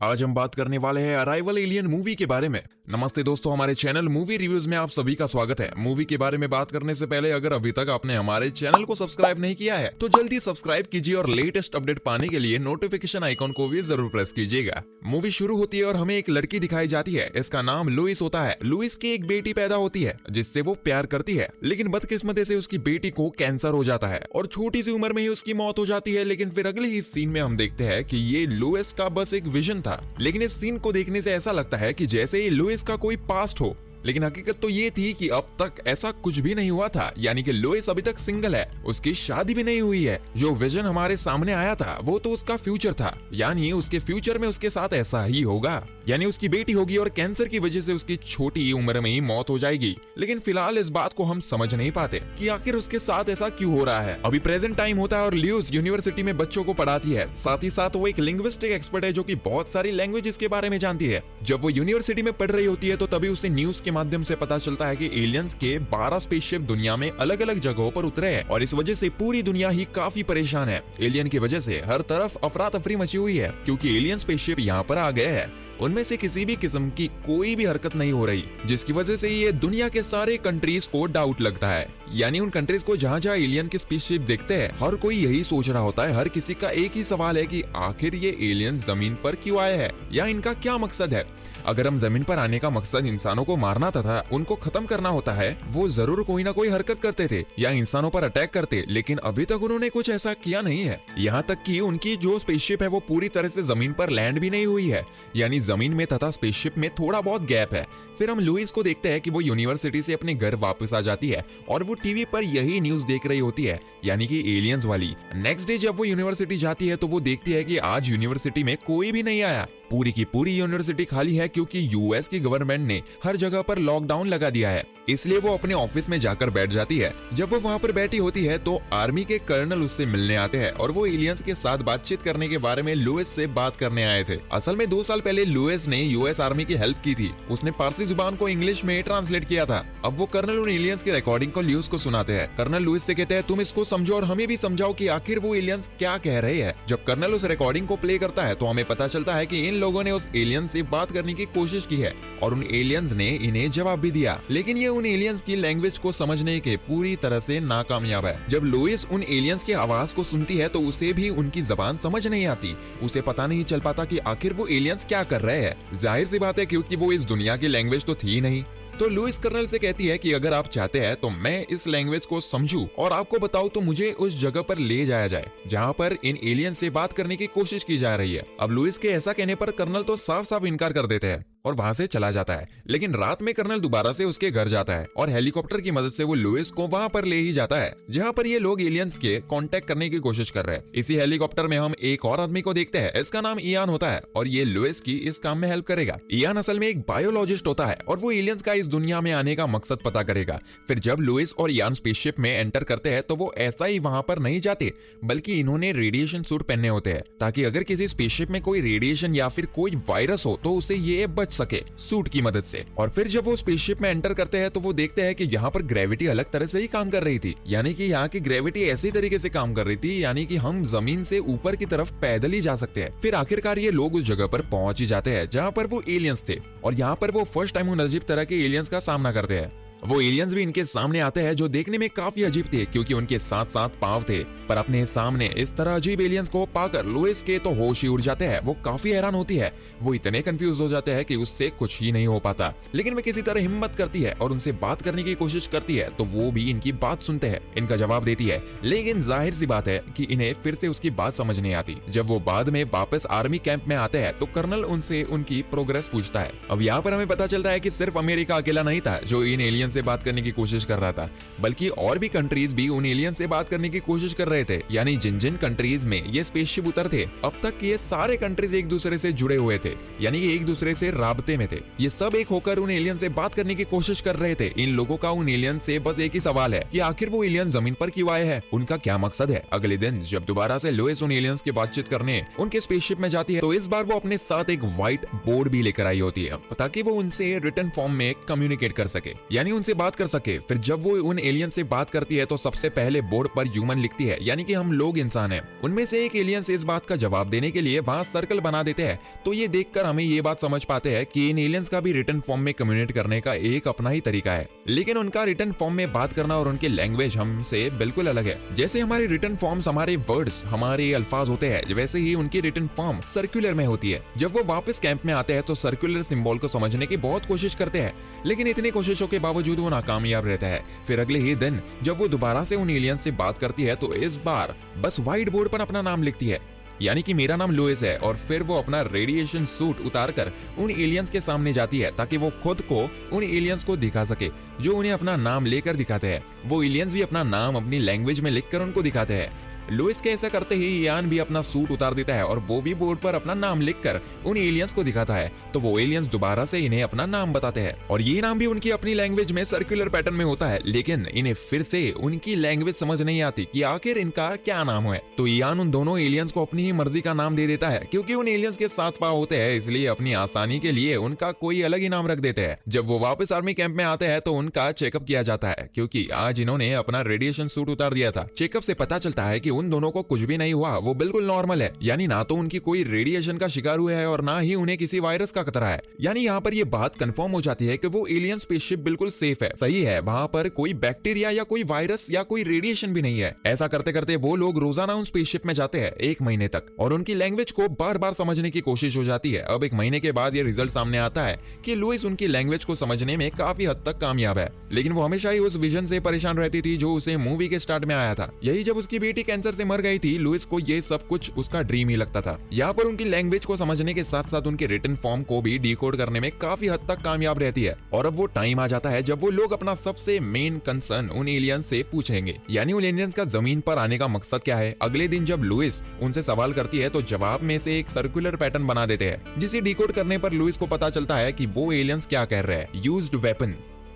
आज हम बात करने वाले हैं अराइवल एलियन मूवी के बारे में। नमस्ते दोस्तों, हमारे चैनल मूवी रिव्यूज में आप सभी का स्वागत है। मूवी के बारे में बात करने से पहले अगर अभी तक आपने हमारे चैनल को सब्सक्राइब नहीं किया है तो जल्दी सब्सक्राइब कीजिए और लेटेस्ट अपडेट पाने के लिए नोटिफिकेशन आइकॉन को भी जरूर प्रेस कीजिएगा। मूवी शुरू होती है और हमें एक लड़की दिखाई जाती है। इसका नाम लुइस होता है। लुइस की एक बेटी पैदा होती है जिससे वो प्यार करती है, लेकिन बदकिस्मती से उसकी बेटी को कैंसर हो जाता है और छोटी सी उम्र में ही उसकी मौत हो जाती है। लेकिन फिर अगले ही सीन में हम देखते हैं कि ये लुइस का बस एक विजन था। लेकिन इस सीन को देखने से ऐसा लगता है कि जैसे ये लुइस का कोई पास्ट हो, लेकिन हकीकत तो ये थी कि अब तक ऐसा कुछ भी नहीं हुआ था। यानी कि लुइस अभी तक सिंगल है, उसकी शादी भी नहीं हुई है। जो विजन हमारे सामने आया था वो तो उसका फ्यूचर था, यानी उसके फ्यूचर में उसके साथ ऐसा ही होगा, यानी उसकी बेटी होगी और कैंसर की वजह से उसकी छोटी उम्र में ही मौत हो जाएगी। लेकिन फिलहाल इस बात को हम समझ नहीं पाते कि आखिर उसके साथ ऐसा क्यों हो रहा है। अभी प्रेजेंट टाइम होता है और लुइस यूनिवर्सिटी में बच्चों को पढ़ाती है। साथ ही साथ वो एक लिंग्विस्टिक एक्सपर्ट है जो कि बहुत सारी लैंग्वेजेस के बारे में जानती है। जब वो यूनिवर्सिटी में पढ़ रही होती है तो तभी उसे न्यूज के माध्यम से पता चलता है कि एलियंस के 12 स्पेसशिप दुनिया में अलग अलग जगहों पर उतरे हैं और इस वजह से पूरी दुनिया ही काफी परेशान है। एलियन की वजह से हर तरफ अफरा तफरी मची हुई है क्योंकि एलियन स्पेसशिप यहाँ पर आ गए हैं। उनमें से किसी भी किस्म की कोई भी हरकत नहीं हो रही, जिसकी वजह से ये दुनिया के सारे कंट्रीज को डाउट लगता है। यानी उन कंट्रीज को जहां जहां एलियन के स्पेसशिप देखते हैं, हर कोई यही सोच रहा होता है। हर किसी का एक ही सवाल है कि आखिर ये एलियन जमीन पर क्यों आए हैं या इनका क्या मकसद है। अगर हम जमीन पर आने का मकसद इंसानों को मारना तथा उनको खत्म करना होता है, वो जरूर कोई ना कोई हरकत करते थे या इंसानों पर अटैक करते, लेकिन अभी तक उन्होंने कुछ ऐसा किया नहीं है। यहाँ तक कि उनकी जो स्पेसशिप है वो पूरी तरह से जमीन पर लैंड भी नहीं हुई है, यानी जमीन में तथा स्पेसशिप में थोड़ा बहुत गैप है। फिर हम लुइस को देखते हैं कि वो यूनिवर्सिटी से अपने घर वापस आ जाती है और वो टीवी पर यही न्यूज देख रही होती है, यानी कि एलियंस वाली। नेक्स्ट डे जब वो यूनिवर्सिटी जाती है तो वो देखती है कि आज यूनिवर्सिटी में कोई भी नहीं आया। पूरी की पूरी यूनिवर्सिटी खाली है क्योंकि यूएस की गवर्नमेंट ने हर जगह पर लॉकडाउन लगा दिया है। इसलिए वो अपने ऑफिस में जाकर बैठ जाती है। जब वो वहां पर बैठी होती है तो आर्मी के कर्नल उससे मिलने आते हैं और वो एलियंस के साथ बातचीत करने के बारे में लुइस से बात करने आए थे। असल में 2 साल पहले लुइस ने यूएस आर्मी की हेल्प की थी। उसने पारसी जुबान को इंग्लिश में ट्रांसलेट किया था। अब वो कर्नल उन एलियंस की रिकॉर्डिंग को लुइस को सुनाते हैं। कर्नल लुइस से कहते हैं तुम इसको समझो और हमें भी समझाओ कि आखिर वो एलियंस क्या कह रहे हैं। जब कर्नल उस रिकॉर्डिंग को प्ले करता है तो हमें पता चलता है कि इन लोगों ने उस एलियंस से बात करने की कोशिश की है और उन एलियंस ने इन्हें जवाब भी दिया, लेकिन ये उन एलियंस की लैंग्वेज को समझने के पूरी तरह से नाकामयाब है। जब लुइस उन एलियंस की आवाज को सुनती है तो उसे भी उनकी जबान समझ नहीं आती। उसे पता नहीं चल पाता कि आखिर वो एलियंस क्या कर रहे हैं। जाहिर सी बात है क्योंकि वो इस दुनिया की लैंग्वेज तो थी नहीं। तो लुइस कर्नल से कहती है कि अगर आप चाहते हैं तो मैं इस लैंग्वेज को समझूं और आपको बताऊं तो मुझे उस जगह पर ले जाया जाए जहां पर इन एलियन से बात करने की कोशिश की जा रही है। अब लुइस के ऐसा कहने पर कर्नल तो साफ साफ इनकार कर देते हैं और वहां से चला जाता है। लेकिन रात में कर्नल दोबारा से उसके घर जाता है और हेलीकॉप्टर की मदद से वो लुइस को वहां पर ले ही जाता है जहां पर ये लोग एलियंस के कांटेक्ट करने की कोशिश कर रहे हैं। इसी हेलीकॉप्टर में हम एक और आदमी को देखते हैं। इसका नाम इयान होता है और ये लुइस की इस काम में हेल्प करेगा। इयान असल में एक बायोलॉजिस्ट होता है और वो एलियंस का इस दुनिया में आने का मकसद पता करेगा। फिर जब लुइस और इयान स्पेसशिप में एंटर करते हैं तो वो ऐसा ही वहां पर नहीं जाते, बल्कि इन्होंने रेडिएशन सूट पहने होते हैं ताकि अगर किसी स्पेसशिप में कोई रेडिएशन या फिर कोई वायरस हो तो उसे ये बच सके सूट की मदद से। और फिर जब वो स्पेसशिप में एंटर करते हैं तो वो देखते हैं कि यहाँ पर ग्रेविटी अलग तरह से ही काम कर रही थी, यानी कि यहाँ की ग्रेविटी ऐसी तरीके से काम कर रही थी यानी कि हम जमीन से ऊपर की तरफ पैदल ही जा सकते हैं। फिर आखिरकार ये लोग उस जगह पर पहुंच ही जाते हैं जहाँ पर वो एलियंस थे और यहाँ पर वो फर्स्ट टाइम उन अजीब तरह के एलियंस का सामना करते हैं। वो एलियंस भी इनके सामने आते हैं जो देखने में काफी अजीब थे क्योंकि उनके साथ साथ पांव थे। पर अपने सामने इस तरह अजीब एलियंस को पाकर लुइस के तो होश ही उड़ जाते हैं। वो काफी हैरान होती है। वो इतने कंफ्यूज हो जाते हैं कि उससे कुछ ही नहीं हो पाता, लेकिन वे किसी तरह हिम्मत करती है और उनसे बात करने की कोशिश करती है तो वो भी इनकी बात सुनते हैं, इनका जवाब देती है। लेकिन जाहिर सी बात है कि इन्हें फिर से उसकी बात समझ नहीं आती। जब वो बाद में वापस आर्मी कैंप में आते हैं तो कर्नल उनसे उनकी प्रोग्रेस पूछता है। अब यहाँ पर हमें पता चलता है कि सिर्फ अमेरिका अकेला नहीं था जो इन एलियन से बात करने की कोशिश कर रहा था, बल्कि और भी कंट्रीज भी उन एलियन से बात करने की कोशिश कर रहे थे। यानी जिन जिन कंट्रीज में ये स्पेसशिप उतर थे अब तक ये सारे कंट्रीज एक दूसरे से जुड़े हुए थे, यानी कि एक दूसरे से राबते में थे। ये सब एक होकर उन एलियन से बात करने की कोशिश कर रहे थे। इन लोगों का उन एलियन से बस एक ही सवाल है कि आखिर वो एलियन जमीन पर क्यों आए हैं, उनका क्या मकसद है। अगले दिन जब दोबारा से लुइस उन एलियंस की बातचीत करने उनके स्पेसशिप में जाती है तो इस बार वो अपने साथ एक व्हाइट बोर्ड भी लेकर आई होती है ताकि वो उनसे रिटन फॉर्म में कम्युनिकेट कर सके। यानी उनसे बात कर सके। फिर जब वो उन एलियन से बात करती है तो सबसे पहले बोर्ड पर ह्यूमन लिखती है, यानी कि हम लोग इंसान हैं। उनमें से एक एलियन से इस बात का जवाब देने के लिए वहां सर्कल बना देते हैं। तो ये देखकर हमें ये बात समझ पाते हैं कि इन एलियंस का भी रिटन फॉर्म में कम्युनिकेट करने का एक अपना ही तरीका है, लेकिन उनका रिटन फॉर्म में बात करना और उनकी लैंग्वेज हमसे बिल्कुल अलग है। जैसे हमारे रिटन फॉर्म्स, हमारे वर्ड्स, हमारे अल्फाज होते हैं, वैसे ही उनकी रिटन फॉर्म सर्कुलर में होती है। जब वो वापस कैंप में आते हैं तो सर्कुलर सिंबल को समझने की बहुत कोशिश करते हैं, लेकिन इतनी कोशिशों के बावजूद वो नाकामयाब रहता है। फिर अगले ही दिन जब वो दोबारा से उन एलियंस से बात करती है तो इस बार बस व्हाइट बोर्ड पर अपना नाम लिखती है, यानी कि मेरा नाम लुइस है। और फिर वो अपना रेडिएशन सूट उतारकर उन एलियंस के सामने जाती है ताकि वो खुद को उन एलियंस को दिखा सके जो उन्हें अपना नाम लेकर दिखाते हैं। वो एलियंस भी अपना नाम अपनी लैंग्वेज में लिखकर उनको दिखाते हैं। लुइस के ऐसा करते ही इयान भी अपना सूट उतार देता है और वो भी बोर्ड पर अपना नाम लिखकर उन एलियंस को दिखाता है। तो वो एलियंस दोबारा से इन्हें अपना नाम बताते हैं और ये नाम भी उनकी अपनी लैंग्वेज में सर्कुलर पैटर्न में होता है, लेकिन इन्हें फिर से उनकी लैंग्वेज समझ नहीं आती कि आखिर इनका क्या नाम है। तो इयान उन दोनों एलियंस को अपनी ही मर्जी का नाम दे देता है, क्योंकि उन एलियंस के 7 पांव होते हैं, इसलिए अपनी आसानी के लिए उनका कोई अलग ही नाम रख देते हैं। जब वो वापस आर्मी कैंप में आते हैं तो उनका चेकअप किया जाता है, क्योंकि आज इन्होंने अपना रेडिएशन सूट उतार दिया था। चेकअप से पता चलता है कि उन दोनों को कुछ भी नहीं हुआ, वो बिल्कुल नॉर्मल है। यानी ना तो उनकी कोई रेडिएशन का शिकार हुआ है और ना ही उन्हें किसी वायरस का खतरा है। यानी यहाँ पर ये बात कंफर्म हो जाती है कि वो एलियन स्पेसशिप बिल्कुल सेफ है, सही है। वहाँ पर कोई बैक्टीरिया या कोई वायरस या कोई रेडिएशन भी नहीं है। ऐसा करते करते वो लोग रोजाना उन स्पेसशिप में जाते हैं 1 महीने तक और उनकी लैंग्वेज को बार बार समझने की कोशिश हो जाती है। अब 1 महीने के बाद ये रिजल्ट सामने आता है कि लुइस उनकी लैंग्वेज को समझने में काफी हद तक कामयाब है, लेकिन वो हमेशा ही उस विजन से परेशान रहती थी जो उसे मूवी के स्टार्ट में आया था। यही जब उसकी बेटी कैंसर से मर गई थी, लुइस को ये सब कुछ उसका ड्रीम ही लगता था। यहाँ पर उनकी लैंग्वेज को समझने के साथ साथ उनके रिटन फॉर्म को भी डिकोड करने में काफी हद तक कामयाब रहती है। और अब वो टाइम आ जाता है जब वो लोग अपना सबसे मेन कंसर्न उन एलियंस से पूछेंगे, यानी उन एलियंस का जमीन पर आने का मकसद क्या है। अगले दिन जब लुइस उनसे सवाल करती है तो जवाब में से एक सर्कुलर पैटर्न बना देते हैं, जिसे डिकोड करने पर लुइस को पता चलता है कि वो एलियंस क्या कह रहे हैं, यूज्ड वेपन।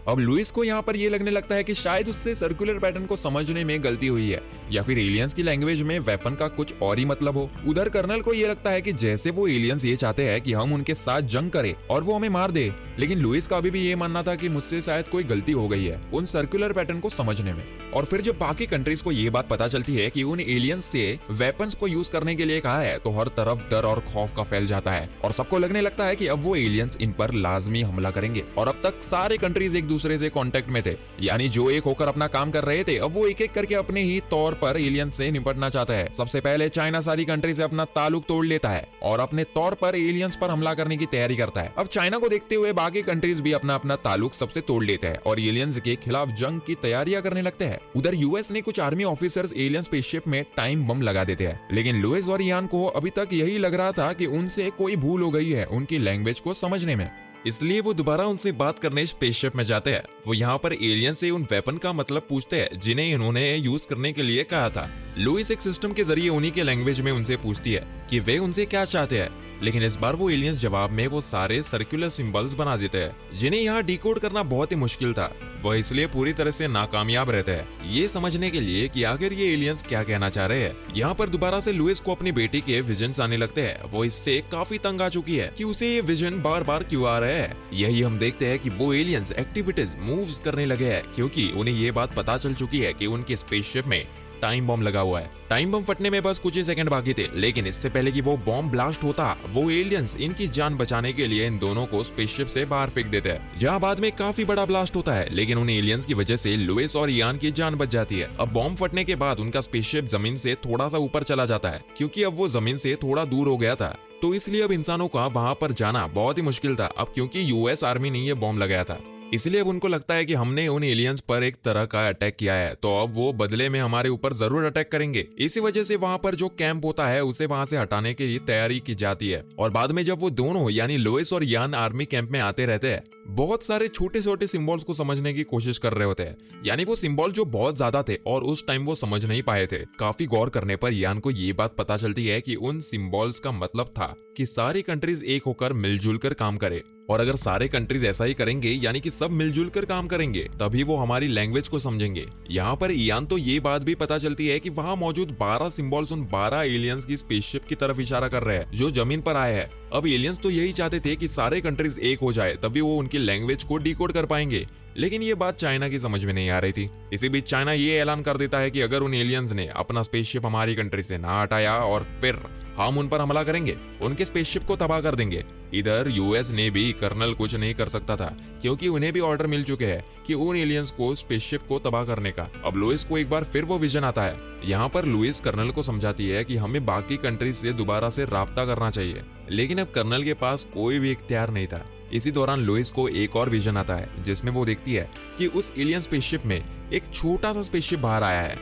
अब लुइस को यहाँ पर ये लगने लगता है कि शायद उससे सर्कुलर पैटर्न को समझने में गलती हुई है, या फिर एलियंस की लैंग्वेज में वेपन का कुछ और ही मतलब हो। उधर कर्नल को ये लगता है कि जैसे वो एलियंस ये चाहते हैं कि हम उनके साथ जंग करें और वो हमें मार दे, लेकिन लुइस का अभी भी ये मानना था कि मुझसे शायद कोई गलती हो गई है उन सर्कुलर पैटर्न को समझने में। और फिर जब बाकी कंट्रीज को ये बात पता चलती है कि उन एलियंस से वेपन्स को यूज करने के लिए कहा है, तो हर तरफ डर और खौफ का फैल जाता है और सबको लगने लगता है कि अब वो एलियंस इन पर लाजमी हमला करेंगे। और अब तक सारे कंट्रीज एक दूसरे से कांटेक्ट में थे, यानी जो एक होकर अपना काम कर रहे थे, अब वो एक एक करके अपने ही तौर पर एलियंस से निपटना चाहता है। सबसे पहले चाइना सारी कंट्री से अपना ताल्लुक तोड़ लेता है और अपने तौर पर एलियंस पर हमला करने की तैयारी करता है। अब चाइना को देखते हुए बाकी कंट्रीज भी अपना अपना ताल्लुक सबसे तोड़ लेते हैं और एलियंस के खिलाफ जंग की तैयारियां करने लगते हैं। उधर यूएस ने कुछ आर्मी ऑफिसर्स एलियन स्पेसशिप में टाइम बम लगा देते हैं, लेकिन लुइस और इयान को अभी तक यही लग रहा था कि उनसे कोई भूल हो गई है उनकी लैंग्वेज को समझने में, इसलिए वो दोबारा उनसे बात करने स्पेसशिप में जाते हैं। वो यहाँ पर एलियन से उन वेपन का मतलब पूछते हैं जिन्हें इन्होंने यूज करने के लिए कहा था। लुइस एक सिस्टम के जरिए उन्हीं के लैंग्वेज में उनसे पूछती है कि वे उनसे क्या चाहते हैं, लेकिन इस बार वो एलियंस जवाब में वो सारे सर्कुलर सिंबल्स बना देते हैं जिन्हें यहाँ डिकोड करना बहुत ही मुश्किल था। वह इसलिए पूरी तरह से नाकामयाब रहते हैं ये समझने के लिए कि आखिर ये एलियंस क्या कहना चाह रहे हैं। यहाँ पर दोबारा से लुइस को अपनी बेटी के विजन्स आने लगते हैं। वो इससे काफी तंग आ चुकी है कि उसे ये विजन बार बार क्यों आ रहे हैं। यही हम देखते हैं कि वो एलियंस एक्टिविटीज मूव्स करने लगे हैं, क्योंकि उन्हें ये बात पता चल चुकी है कि उनके स्पेसशिप में टाइम बम लगा हुआ है। टाइम बम फटने में बस कुछ ही सेकंड बाकी थे, लेकिन इससे पहले कि वो बॉम्ब ब्लास्ट होता, वो एलियंस इनकी जान बचाने के लिए इन दोनों को स्पेसशिप से बाहर फेंक देते हैं, जहां बाद में काफी बड़ा ब्लास्ट होता है, लेकिन उन एलियंस की वजह से लुइस और इयान की जान बच जाती है। अब बॉम्ब फटने के बाद उनका स्पेसशिप जमीन से थोड़ा सा ऊपर चला जाता है, क्योंकि अब वो जमीन से थोड़ा दूर हो गया था, तो इसलिए अब इंसानों का वहां पर जाना बहुत ही मुश्किल था। अब क्योंकि यूएस आर्मी ने ये बॉम्ब लगाया था, इसलिए अब उनको लगता है कि हमने उन एलियंस पर एक तरह का अटैक किया है, तो अब वो बदले में हमारे ऊपर जरूर अटैक करेंगे। इसी वजह से वहां पर जो कैंप होता है उसे वहां से हटाने के लिए तैयारी की जाती है। और बाद में जब वो दोनों यानी लुइस और इयान आर्मी कैंप में आते रहते हैं, बहुत सारे छोटे छोटे सिंबल्स को समझने की कोशिश कर रहे होते हैं, यानी वो सिंबल जो बहुत ज्यादा थे और उस टाइम वो समझ नहीं पाए थे। काफी गौर करने पर इयान को ये बात पता चलती है कि उन सिंबल्स का मतलब था कि सारी कंट्रीज एक होकर मिलजुल कर काम करे और अगर सारे कंट्रीज ऐसा ही करेंगे, यानी कि सब मिलजुल कर काम करेंगे, तभी वो हमारी लैंग्वेज को समझेंगे। यहाँ पर इयान तो ये बात भी पता चलती है कि वहाँ मौजूद 12 सिंबल्स उन 12 एलियंस की स्पेसशिप की तरफ इशारा कर रहे हैं जो जमीन पर आए हैं। अब एलियंस तो यही चाहते थे कि सारे कंट्रीज एक हो जाए, तभी वो उनकी लैंग्वेज को डिकोड कर पाएंगे। लेकिन ये बात चाइना की समझ में नहीं आ रही थी। इसी बीच चाइना ये ऐलान कर देता है कि अगर उन एलियंस ने अपना स्पेसशिप हमारी कंट्री से ना हटाया और फिर हम उन पर हमला करेंगे, उनके स्पेसशिप को तबाह कर देंगे। इधर यूएस ने भी कर्नल कुछ नहीं कर सकता था, क्योंकि उन्हें भी ऑर्डर मिल चुके हैं कि उन एलियंस को स्पेसशिप को तबाह करने का। अब लुइस को एक बार फिर वो विजन आता है। यहाँ पर लुइस कर्नल को समझाती है कि हमें बाकी कंट्रीज से दोबारा से राब्ता करना चाहिए, लेकिन अब कर्नल के पास कोई भी इख्तियार नहीं था। इसी दौरान लुइस को एक और विजन आता है, जिसमें वो देखती है कि उस एलियन स्पेसशिप में एक छोटा सा स्पेसशिप बाहर आया है।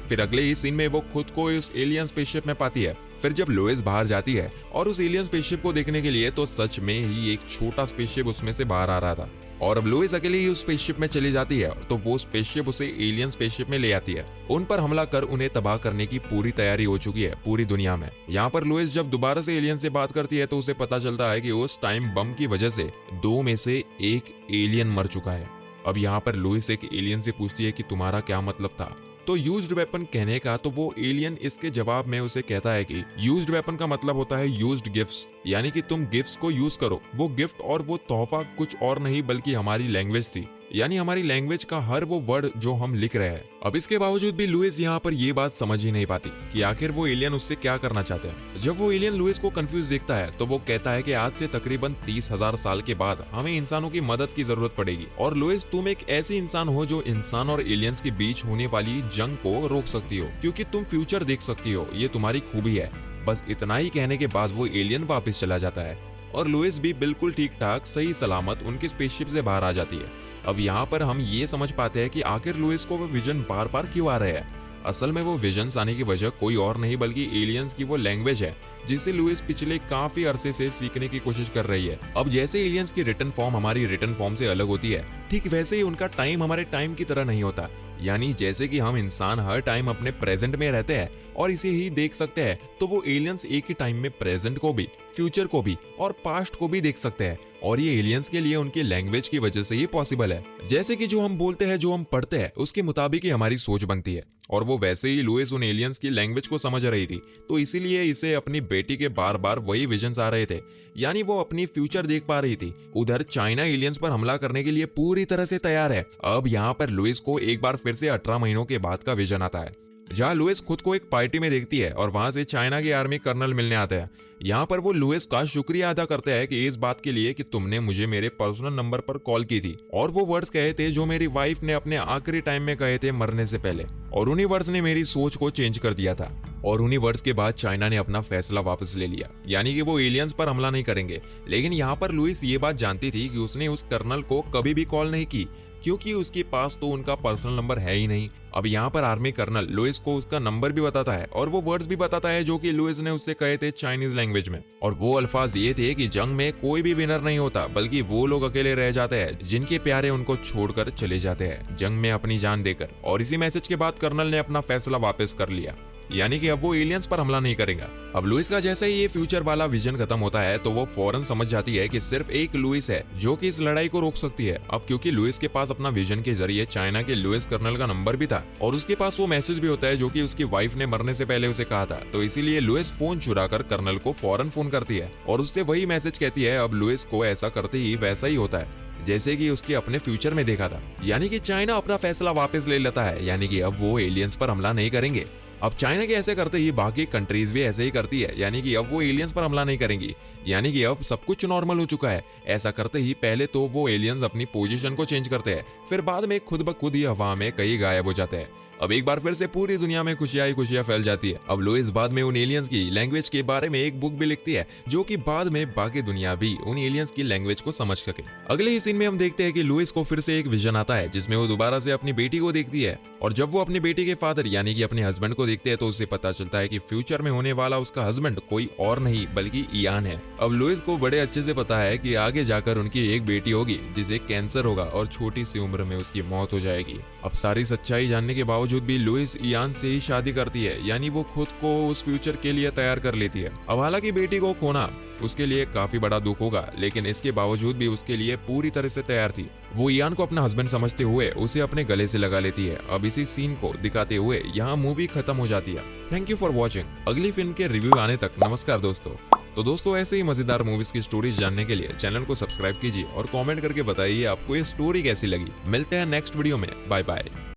फिर अगले ही सीन में वो खुद को उस एलियन स्पेसशिप में पाती है। फिर जब लुइस बाहर जाती है और उस एलियन स्पेसशिप को देखने के लिए, तो सच में ही एक छोटा स्पेसशिप उसमें से बाहर आ रहा था। और अब लुइस अकेले ही उस स्पेसशिप में चली जाती है, तो वो स्पेसशिप उसे एलियन स्पेसशिप में ले आती है। उन पर हमला कर उन्हें तबाह करने की पूरी तैयारी हो चुकी है पूरी दुनिया में। यहाँ पर लुइस जब दोबारा से एलियन से बात करती है, तो उसे पता चलता है कि उस टाइम बम की वजह से 2 में से 1 एलियन मर चुका है। अब यहाँ पर लुइस एक एलियन से पूछती है कि तुम्हारा क्या मतलब था, तो यूज्ड वेपन कहने का, तो वो एलियन इसके जवाब में उसे कहता है कि यूज्ड वेपन का मतलब होता है यूज्ड गिफ्ट्स, यानी कि तुम गिफ्ट्स को यूज करो। वो गिफ्ट और वो तोहफा कुछ और नहीं बल्कि हमारी लैंग्वेज थी, यानी हमारी लैंग्वेज का हर वो वर्ड जो हम लिख रहे हैं। अब इसके बावजूद भी लुइस यहाँ पर ये बात समझ ही नहीं पाती कि आखिर वो एलियन उससे क्या करना चाहते हैं। जब वो एलियन लुइस को कंफ्यूज देखता है, तो वो कहता है कि आज से तकरीबन 30,000 साल के बाद हमें इंसानों की मदद की जरूरत पड़ेगी, और लुइस तुम एक ऐसी इंसान हो जो इंसान और एलियंस के बीच होने वाली जंग को रोक सकती हो, क्योंकि तुम फ्यूचर देख सकती हो, ये तुम्हारी खूबी है। बस इतना ही कहने के बाद वो एलियन वापस चला जाता है और लुइस भी बिल्कुल ठीक ठाक सही सलामत उनके स्पेसशिप से बाहर आ जाती है। अब यहाँ पर हम ये समझ पाते हैं कि आखिर लुइस को वो विजन बार बार क्यों आ रहे हैं। असल में वो विजन्स आने की वजह कोई और नहीं बल्कि एलियंस की वो लैंग्वेज है, जिसे लुइस पिछले काफी अरसे से सीखने की कोशिश कर रही है। अब जैसे एलियंस की रिटन फॉर्म हमारी रिटन फॉर्म से अलग होती है, ठीक वैसे ही उनका टाइम हमारे टाइम की तरह नहीं होता। यानी जैसे कि हम इंसान हर टाइम अपने प्रेजेंट में रहते हैं और इसे ही देख सकते हैं, तो वो एलियंस एक ही टाइम में प्रेजेंट को भी, फ्यूचर को भी और पास्ट को भी देख सकते हैं। और ये एलियंस के लिए उनकी लैंग्वेज की वजह से ही पॉसिबल है। जैसे कि जो हम बोलते हैं, जो हम पढ़ते हैं, उसके मुताबिक ही हमारी सोच बनती है। और वो वैसे ही लुइस उन एलियंस की लैंग्वेज को समझ रही थी, तो इसीलिए इसे अपनी बेटी के बार बार वही विजन्स आ रहे थे, यानी वो अपनी फ्यूचर देख पा रही थी। उधर चाइना एलियंस पर हमला करने के लिए पूरी तरह से तैयार है। अब यहाँ पर लुइस को एक बार फिर से 18 महीनों के बाद का विजन आता है, जहाँ लुइस खुद को एक पार्टी में देखती है और वहां से चाइना के आर्मी कर्नल मिलने आते हैं। यहाँ पर वो लुइस का शुक्रिया अदा करते हैं कि इस बात के लिए कि तुमने मुझे मेरे पर्सनल नंबर पर कॉल की थी और वो वर्ड्स कहे थे जो मेरी वाइफ ने अपने आखिरी टाइम में कहे थे मरने से पहले, और उन्हीं वर्ड्स ने मेरी सोच को चेंज कर दिया था। और उन्हीं वर्ड्स के बाद चाइना ने अपना फैसला वापस ले लिया, यानी कि वो एलियंस पर हमला नहीं करेंगे। लेकिन यहाँ पर लुइस ये बात जानती थी कि उसने उस कर्नल को कभी भी कॉल नहीं की, क्योंकि उसके पास तो उनका पर्सनल नंबर है ही नहीं। अब यहाँ पर आर्मी कर्नल लुइस को उसका नंबर भी बताता है और वो वर्ड्स भी बताता है जो कि लुइस ने उससे कहे थे चाइनीज लैंग्वेज में। और वो अल्फाज ये थे कि जंग में कोई भी विनर नहीं होता, बल्कि वो लोग अकेले रह जाते हैं जिनके प्यारे उनको छोड़कर चले जाते हैं जंग में अपनी जान देकर। और इसी मैसेज के बाद कर्नल ने अपना फैसला वापस कर लिया, यानी कि अब वो एलियंस पर हमला नहीं करेगा। अब लुइस का जैसे ही ये फ्यूचर वाला विजन खत्म होता है, तो वो फौरन समझ जाती है कि सिर्फ एक लुइस है जो कि इस लड़ाई को रोक सकती है। अब क्योंकि लुइस के पास अपना विजन के जरिए चाइना के लुइस कर्नल का नंबर भी था और उसके पास वो मैसेज भी होता है जो कि उसकी वाइफ ने मरने से पहले उसे कहा था, तो इसीलिए लुइस फोन चुरा कर कर्नल को फौरन फोन करती है और उससे वही मैसेज कहती है। अब लुइस को ऐसा करते ही वैसा ही होता है जैसे कि उसके अपने फ्यूचर में देखा था, यानी कि चाइना अपना फैसला वापस ले लेता है, यानी कि अब वो एलियंस पर हमला नहीं करेंगे। अब चाइना के ऐसे करते ही बाकी कंट्रीज भी ऐसे ही करती है, यानी कि अब वो एलियंस पर हमला नहीं करेंगी, यानी कि अब सब कुछ नॉर्मल हो चुका है। ऐसा करते ही पहले तो वो एलियंस अपनी पोजीशन को चेंज करते हैं, फिर बाद में खुद ब खुद ही हवा में कहीं गायब हो जाते हैं। अब एक बार फिर से पूरी दुनिया में खुशियां ही खुशियां फैल जाती है। अब लुइस बाद में उन एलियंस की लैंग्वेज के बारे में एक बुक भी लिखती है, जो कि बाद में बाकी दुनिया भी उन एलियंस की लैंग्वेज को समझ सके। अगले ही सीन में हम देखते हैं कि लुइस को फिर से एक विजन आता है, जिसमें वो दोबारा से अपनी बेटी को देखती है। और जब वो अपनी बेटी के फादर यानी कि अपने हस्बैंड को देखते हैं, तो उसे पता चलता है कि फ्यूचर में होने वाला उसका हस्बैंड कोई और नहीं बल्कि इयान है। अब लुइस को बड़े अच्छे से पता है कि आगे जाकर उनकी एक बेटी होगी जिसे कैंसर होगा और छोटी सी उम्र में उसकी मौत हो जाएगी। अब सारी सच्चाई जानने के बावजूद बावजूद भी लुइस इयान से ही शादी करती है, यानी वो खुद को उस फ्यूचर के लिए तैयार कर लेती है। अब हालांकि बेटी को खोना उसके लिए काफी बड़ा दुख होगा, लेकिन इसके बावजूद भी उसके लिए पूरी तरह से तैयार थी। वो इयान को अपना हस्बैंड समझते हुए उसे अपने गले से लगा लेती है। अब इसी सीन को दिखाते हुए यहाँ मूवी खत्म हो जाती है। Thank you for watching. अगली फिल्म के रिव्यू आने तक नमस्कार दोस्तों। तो दोस्तों, ऐसे ही मजेदार मूवीज की स्टोरीज जानने के लिए चैनल को सब्सक्राइब कीजिए और कमेंट करके बताइए आपको ये स्टोरी कैसी लगी। मिलते हैं नेक्स्ट वीडियो में। Bye bye.